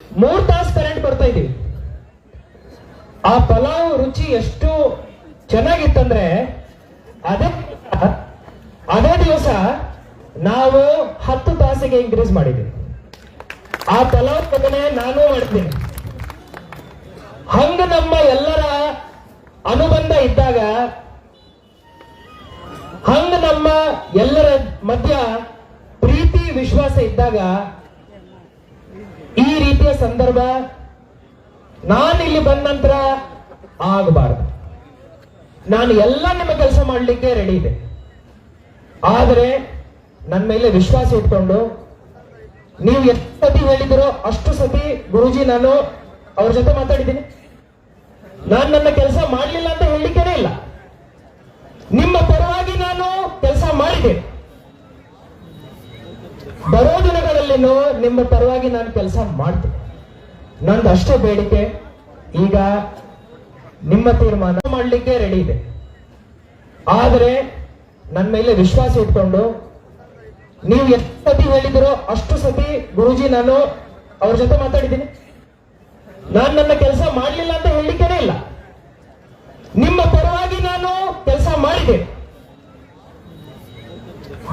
3 ತಾಸು ಕರೆಂಟ್ ಬರ್ತಾ ಇದೀವಿ. ಆ ಪಲಾವ್ ರುಚಿ ಎಷ್ಟು ಚೆನ್ನಾಗಿತ್ತಂದ್ರೆ ಅದೇ ದಿವಸ ನಾವು 10 ತಾಸಿಗೆ ಇನ್ಕ್ರೀಸ್ ಮಾಡಿದ್ದೀವಿ. ಆ ಪಲಾವ್ ಬದನೆ ನಾನು ಮಾಡ್ತೀನಿ. ಹಂಗ ನಮ್ಮ ಎಲ್ಲರ ಅನುಬಂಧ ಇದ್ದಾಗ, ಹಂಗ ನಮ್ಮ ಎಲ್ಲರ ಮಧ್ಯ ಪ್ರೀತಿ ವಿಶ್ವಾಸ ಇದ್ದಾಗ ಈ ರೀತಿಯ ಸಂದರ್ಭ ನಾನು ಇಲ್ಲಿ ಬಂದ ನಂತರ ಆಗಬಾರದು. ನಾನು ಎಲ್ಲ ನಿಮ್ಮ ಕೆಲಸ ಮಾಡಲಿಕ್ಕೆ ರೆಡಿ ಇದೆ. ಆದರೆ ನನ್ನ ಮೇಲೆ ವಿಶ್ವಾಸ ಇಟ್ಕೊಂಡು ನೀವು ಎಷ್ಟು ಸತಿ ಹೇಳಿದಿರೋ ಅಷ್ಟು ಸತಿ ಗುರುಜಿ ನಾನು ಅವ್ರ ಜೊತೆ ಮಾತಾಡಿದ್ದೀನಿ. ನಾನು ನನ್ನ ಕೆಲಸ ಮಾಡಲಿಲ್ಲ ಅಂತ ಹೇಳಲಿಕ್ಕೇನೆ ಇಲ್ಲ. ನಿಮ್ಮ ಪರವಾಗಿ ನಾನು ಕೆಲಸ ಮಾಡಿದ್ದೇನೆ. ಬರೋ ದಿನಗಳಲ್ಲಿನೂ ನಿಮ್ಮ ಪರವಾಗಿ ನಾನು ಕೆಲಸ ಮಾಡ್ತೀನಿ. ನಂದು ಅಷ್ಟೇ ಬೇಡಿಕೆ. ಈಗ ನಿಮ್ಮ ತೀರ್ಮಾನ ಮಾಡಲಿಕ್ಕೆ ರೆಡಿ ಇದೆ. ಆದರೆ ನನ್ನ ಮೇಲೆ ವಿಶ್ವಾಸ ಇಟ್ಕೊಂಡು ನೀವು ಎಷ್ಟು ಸತಿ ಹೇಳಿದಿರೋ ಅಷ್ಟು ಸತಿ ಗುರುಜಿ ನಾನು ಅವ್ರ ಜೊತೆ ಮಾತಾಡಿದ್ದೀನಿ. ನಾನು ನನ್ನ ಕೆಲಸ ಮಾಡಲಿಲ್ಲ ಅಂತ ಹೇಳಲಿಕ್ಕೇನೆ ಇಲ್ಲ. ನಿಮ್ಮ ಪರವಾಗಿ ನಾನು ಕೆಲಸ ಮಾಡಿದ್ದೇನೆ.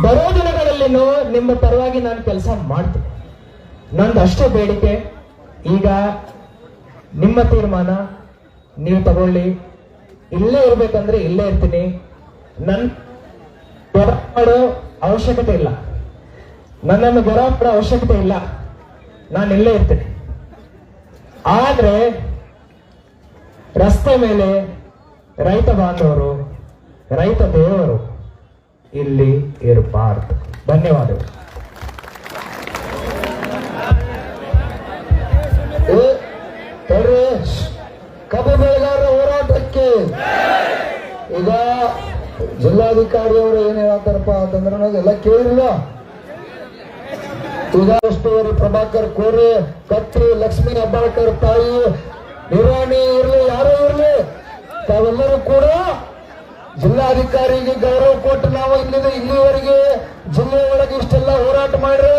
ಬರೋ ದಿನಗಳಲ್ಲಿನೂ ನಿಮ್ಮ ಪರವಾಗಿ ನಾನು ಕೆಲಸ ಮಾಡ್ತೀನಿ. ನಂದು ಅಷ್ಟೇ ಬೇಡಿಕೆ. ಈಗ ನಿಮ್ಮ ತೀರ್ಮಾನ ನೀವು ತಗೊಳ್ಳಿ. ಇಲ್ಲೇ ಇರ್ಬೇಕಂದ್ರೆ ಇಲ್ಲೇ ಇರ್ತೀನಿ. ನನ್ನ ಗೌರವ ಮಾಡೋ ಅವಶ್ಯಕತೆ ಇಲ್ಲ. ನನ್ನನ್ನು ಗೌರವ ಮಾಡೋ ಅವಶ್ಯಕತೆ ಇಲ್ಲ. ನಾನು ಇಲ್ಲೇ ಇರ್ತೀನಿ. ಆದ್ರೆ ರಸ್ತೆ ಮೇಲೆ ರೈತ ಬಾಂಧವರು, ರೈತ ದೇವರು ಇಲ್ಲಿ ಇರಬಾರ್ದು. ಧನ್ಯವಾದಗಳು. ಕಬ್ಬು ಬೆಳೆಗಾರರ ಹೋರಾಟಕ್ಕೆ ಈಗ ಜಿಲ್ಲಾಧಿಕಾರಿ ಅವರು ಏನ್ ಹೇಳತ್ತಾರಪ್ಪ ಅಂತಂದ್ರೆ ಎಲ್ಲ ಕೇಳಿಲ್ಲ. ಈಗ ಅಷ್ಟುವರೆ ಪ್ರಭಾಕರ್ ಕೋರೆ, ಕತ್ರಿ ಲಕ್ಷ್ಮೀ ಹೆಬ್ಬಾಳ್ಕರ್ ತಾಯಿ, ನಿರಾಣಿ ಇರ್ಲಿ, ಯಾರೇ ಇರ್ಲಿ, ತಾವೆಲ್ಲರೂ ಕೂಡ ಜಿಲ್ಲಾಧಿಕಾರಿಗೆ ಗೌರವ ಕೊಟ್ಟು ನಾವು ಇಲ್ಲಿವರೆಗೆ ಜಿಲ್ಲೆ ಒಳಗೆ ಇಷ್ಟೆಲ್ಲ ಹೋರಾಟ ಮಾಡ್ರ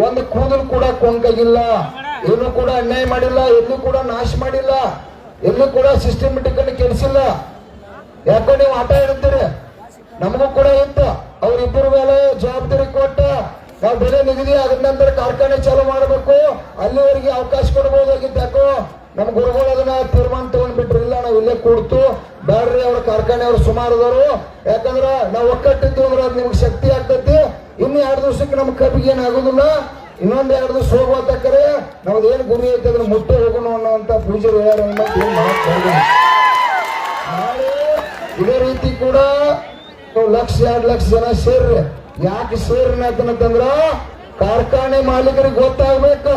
ಒಂದು ಕೂದಲು ಕೂಡ ಕೊಂಕಾಗಿಲ್ಲ. ಎಲ್ಲೂ ಕೂಡ ಅನ್ಯಾಯ ಮಾಡಿಲ್ಲ, ಎಲ್ಲೂ ಕೂಡ ನಾಶ ಮಾಡಿಲ್ಲ, ಎಲ್ಲೂ ಕೂಡ ಸಿಸ್ಟಮೆಟಿಕ್ ಅನ್ನು ಕೆಡಿಸಿಲ್ಲ. ಯಾಕೋ ನೀವು ಆಟ ಇಡ್ತೀರಿ. ನಮಗೂ ಕೂಡ ಇತ್ತು. ಅವ್ರಿಬ್ಬರ ಮೇಲೆ ಜವಾಬ್ದಾರಿ ಕೊಟ್ಟ ನಾವು ಬೆಲೆ ನಿಗದಿ ಆದ ನಂತರ ಕಾರ್ಖಾನೆ ಚಾಲೂ ಮಾಡಬೇಕು, ಅಲ್ಲಿವರೆಗೆ ಅವಕಾಶ ಕೊಡಬಹುದಾಗಿತ್ತು. ಯಾಕೋ ನಮ್ ಗುರುಗಳು ಅದನ್ನ ತೀರ್ಮಾನ ತಗೊಂಡ್ಬಿಟ್ರಿಲ್ಲ. ನಾವು ಇಲ್ಲೇ ಕೂಡ್ತು ಬ್ಯಾಡ್ರಿ, ಅವ್ರ ಕಾರ್ಖಾನೆ ಅವ್ರು ಸುಮಾರದವರು. ಯಾಕಂದ್ರ ನಾವು ಒಕ್ಕಟ್ಟಿದ್ದು ಅಂದ್ರೆ ಅದು ನಿಮ್ಗೆ ಶಕ್ತಿ ಆಗ್ತೈತಿ. ಇನ್ನು 2 ದಿವಸಕ್ಕೆ ನಮ್ ಕಬ್ಬಿಗೆ ಏನಾಗೋದಿಲ್ಲ. ಇನ್ನೊಂದ್ 2 ದಿವಸ ಹೋಗುವತ್ತಕ್ಕರೆ ನಮ್ದೇನ್ ಗುರಿ ಐತೆ ಅದನ್ನ ಮುಟ್ಟೆ ಹೋಗೋಣ ಅನ್ನೋಂತ ಪೂಜಾರಿ ಹೇಳ್ಯಾರ. ನಾಳೆ ಇದೇ ರೀತಿ ಕೂಡ 1 ಲಕ್ಷ 2 ಲಕ್ಷ ಜನ ಸೇರ್ರಿ. ಯಾಕೆ ಸೇರ್ರಿ ಅಂತಂದ್ರ ಕಾರ್ಖಾನೆ ಮಾಲೀಕರಿಗೆ ಗೊತ್ತಾಗ್ಬೇಕು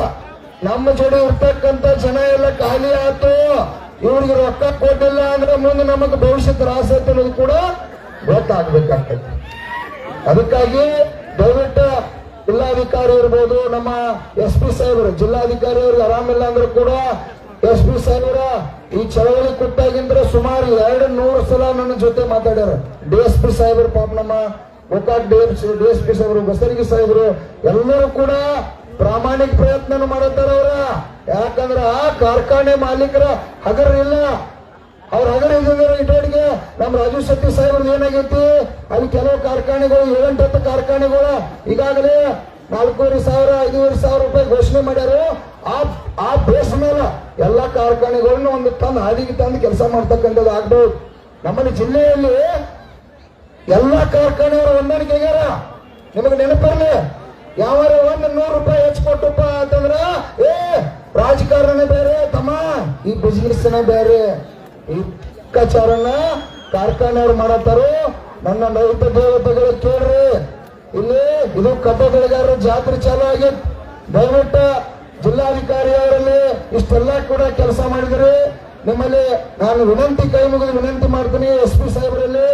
ನಮ್ಮ ಜೋಡಿ ಇರ್ತಕ್ಕಂತ ಜನ ಎಲ್ಲ ಖಾಲಿ ಆಯ್ತು, ಇವ್ರಿಗೆ ರೊಕ್ಕ ಕೊಟ್ಟಿಲ್ಲ ಅಂದ್ರೆ ಮುಂದೆ ನಮಗ್ ಭವಿಷ್ಯ ತ್ರಾಸ ಐತೆ ಅನ್ನೋದು ಕೂಡ ಗೊತ್ತಾಗ್ಬೇಕಾಗ್ತದೆ. ಅದಕ್ಕಾಗಿ ದಯವಿಟ್ಟು ಜಿಲ್ಲಾಧಿಕಾರಿ ಇರ್ಬೋದು, ನಮ್ಮ SP ಸಾಹೇಬರು, ಜಿಲ್ಲಾಧಿಕಾರಿ ಅವ್ರಿಗೆ ಆರಾಮಿಲ್ಲ ಅಂದ್ರೂ ಕೂಡ SP ಸಾಹೇಬರ ಈ ಚಳವಳಿ ಕೊಟ್ಟಾಗಿಂದ್ರೆ ಸುಮಾರು 200 ಸಲ ನನ್ನ ಜೊತೆ ಮಾತಾಡ್ಯಾರ. DSP ಸಾಹೇಬರು, ಪಾಪ ನಮ್ಮ ಗೋಕಾಕ್ DSP ಸಾಹೇಬರು, ಬಸರಿಗೆ ಸಾಹೇಬರು ಎಲ್ಲರೂ ಕೂಡ ಪ್ರಾಮಾಣಿಕ ಪ್ರಯತ್ನ ಮಾಡತ್ತಾರ ಅವ್ರ. ಯಾಕಂದ್ರ ಆ ಕಾರ್ಖಾನೆ ಮಾಲೀಕರ ಹಗರ ಇಲ್ಲ. ಅವ್ರ ಹಗರ ಇದ್ದಿದ್ರೆ ಇಟೋಡಿಗೆ ನಮ್ಮ ರಾಜು ಶೆಟ್ಟಿ ಸಾಹೇಬ್ರದ್ದು ಏನಾಗೈತಿ, ಅಲ್ಲಿ ಕೆಲವು ಕಾರ್ಖಾನೆಗಳು 7-8 ಕಾರ್ಖಾನೆಗಳು ಈಗಾಗಲೇ 4,500 5,500 ರೂಪಾಯಿ ಘೋಷಣೆ ಮಾಡ್ಯಾರು. ಆ ಬೇಸ್ ಮೇಲೆ ಎಲ್ಲಾ ಕಾರ್ಖಾನೆಗಳನ್ನ ಒಂದು ತಂದು ಹಾದಿಗೆ ತಂದು ಕೆಲಸ ಮಾಡ್ತಕ್ಕಂಥದ್ದು ಆಗ್ಬಹುದು. ನಮ್ಮಲ್ಲಿ ಜಿಲ್ಲೆಯಲ್ಲಿ ಎಲ್ಲಾ ಕಾರ್ಖಾನೆಯವರು ಹೊಂದಾಣಿಕೆ ಆಗ್ಯಾರ. ನಿಮಗೆ ನೆನಪಿರ್ಲಿ, ಯಾವಾರ 100 ರೂಪಾಯಿ ಹೆಚ್ಚು ಕೊಟ್ಟಪ್ಪ ಅಂತಂದ್ರ ರಾಜಕಾರಣ ಬೇರೆ ತಮ್ಮ, ಈ ಬಿಸ್ನೆಸ್ ಬೇರೆ. ಈ ಲೆಕ್ಕಾಚಾರನ ಕಾರ್ಖಾನೆಯವ್ರು ಮಾಡತ್ತಾರು. ನನ್ನ ರೈತ ದೇವತೆಗಳು ಕೇಳ್ರಿ, ಇಲ್ಲಿ ಇದು ಕಬ್ಬು ಬೆಳೆಗಾರರ ಜಾತ್ರೆ ಚಾಲು ಆಗಿತ್ತು. ದಯವಿಟ್ಟು ಜಿಲ್ಲಾಧಿಕಾರಿ ಅವರಲ್ಲಿ ಇಷ್ಟೆಲ್ಲ ಕೂಡ ಕೆಲಸ ಮಾಡಿದ್ರಿ. ನಿಮ್ಮಲ್ಲಿ ನಾನು ಕೈ ಮುಗಿದು ವಿನಂತಿ ಮಾಡ್ತೀನಿ. SP ಸಾಹೇಬರಲ್ಲಿ,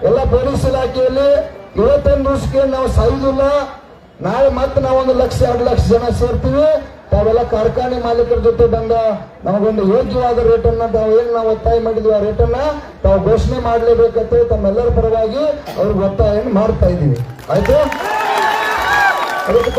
ಎಲ್ಲ ಪೊಲೀಸ್ ಇಲಾಖೆಯಲ್ಲಿ ಇವತ್ತೊಂದು ದಿವಸಕ್ಕೆ ನಾವು ಸಾಯುದಿಲ್ಲ. ನಾಳೆ ಮತ್ತೆ ನಾವು 1 ಲಕ್ಷ 2 ಲಕ್ಷ ಜನ ಸೇರ್ತೀವಿ. ತಾವೆಲ್ಲ ಕಾರ್ಖಾನೆ ಮಾಲೀಕರ ಜೊತೆ ಬಂದ ನಮಗೊಂದು ಯೋಗ್ಯವಾದ ರೇಟನ್ನ ನಾವು ಒತ್ತಾಯ ಮಾಡಿದ್ವಿ. ಆ ರೇಟನ್ನ ತಾವು ಘೋಷಣೆ ಮಾಡಲೇಬೇಕಂತ ತಮ್ಮೆಲ್ಲರ ಪರವಾಗಿ ಅವ್ರಿಗೆ ಒತ್ತಾಯ ಮಾಡ್ತಾ ಇದ್ದೀವಿ. ಆಯ್ತು. ಅದಕ್ಕೆ